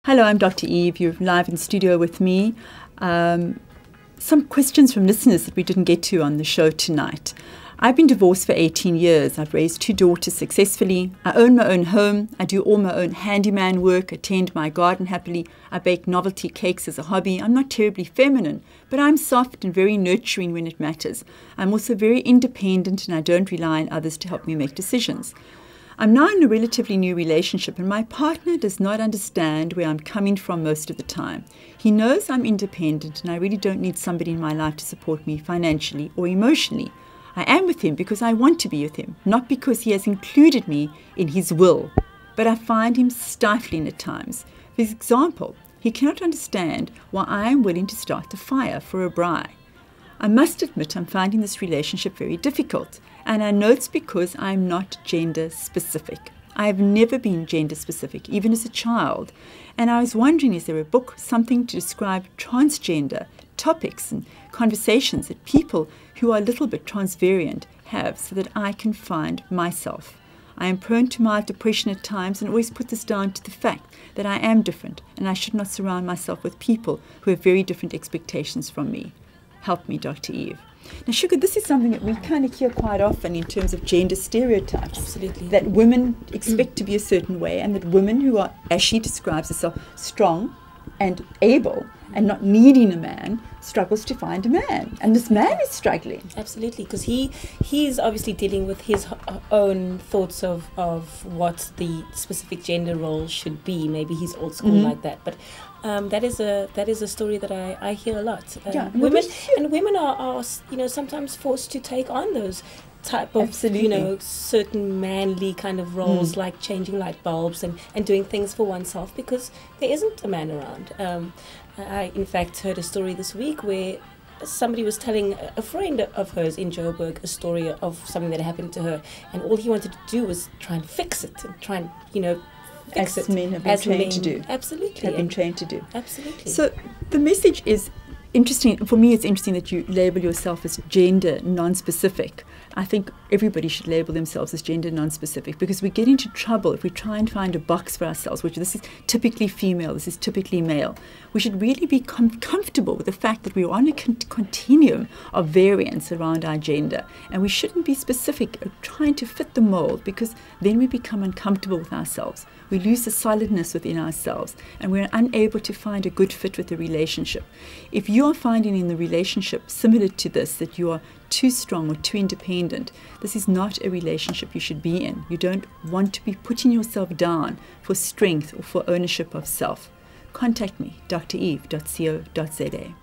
Hello, I'm Dr. Eve. You're live in studio with me. Some questions from listeners that we didn't get to on the show tonight. I've been divorced for 18 years. I've raised 2 daughters successfully. I own my own home. I do all my own handyman work, attend my garden happily. I bake novelty cakes as a hobby. I'm not terribly feminine, but I'm soft and very nurturing when it matters. I'm also very independent and I don't rely on others to help me make decisions. I'm now in a relatively new relationship and my partner does not understand where I'm coming from most of the time. He knows I'm independent and I really don't need somebody in my life to support me financially or emotionally. I am with him because I want to be with him, not because he has included me in his will. But I find him stifling at times. For example, he cannot understand why I am willing to start the fire for a braai. I must admit I'm finding this relationship very difficult, and I know it's because I'm not gender specific. I have never been gender specific, even as a child, and I was wondering, is there a book, something to describe transgender topics and conversations that people who are a little bit transvariant have so that I can find myself? I am prone to mild depression at times and always put this down to the fact that I am different and I should not surround myself with people who have very different expectations from me. Help me, Dr. Eve. Now, Sugar, this is something that we kind of hear quite often in terms of gender stereotypes. Absolutely. That women expect to be a certain way and that women who are, as she describes herself, strong and able and not needing a man, struggles to find a man. And this man is struggling. Absolutely, because he's obviously dealing with his own thoughts of what the specific gender role should be. Maybe he's old school like that, but that is a story that I hear a lot. Women are sometimes forced to take on those type of certain manly kind of roles, like changing light bulbs and doing things for oneself because there isn't a man around. I in fact heard a story this week where somebody was telling a friend of hers in Joburg a story of something that happened to her, and all he wanted to do was try and fix it and try and fix it. As men have been trained to do. Absolutely. Have been trained to do. Absolutely. So the message is interesting. For me, it's interesting that you label yourself as gender non-specific. I think everybody should label themselves as gender non-specific because we get into trouble if we try and find a box for ourselves, which this is typically female, this is typically male. We should really be comfortable with the fact that we're on a continuum of variance around our gender, and we shouldn't be specific or trying to fit the mold because then we become uncomfortable with ourselves. We lose the solidness within ourselves and we're unable to find a good fit with the relationship. If you are finding in the relationship similar to this that you are too strong or too independent, this is not a relationship you should be in. You don't want to be putting yourself down for strength or for ownership of self. Contact me, dreve.co.za.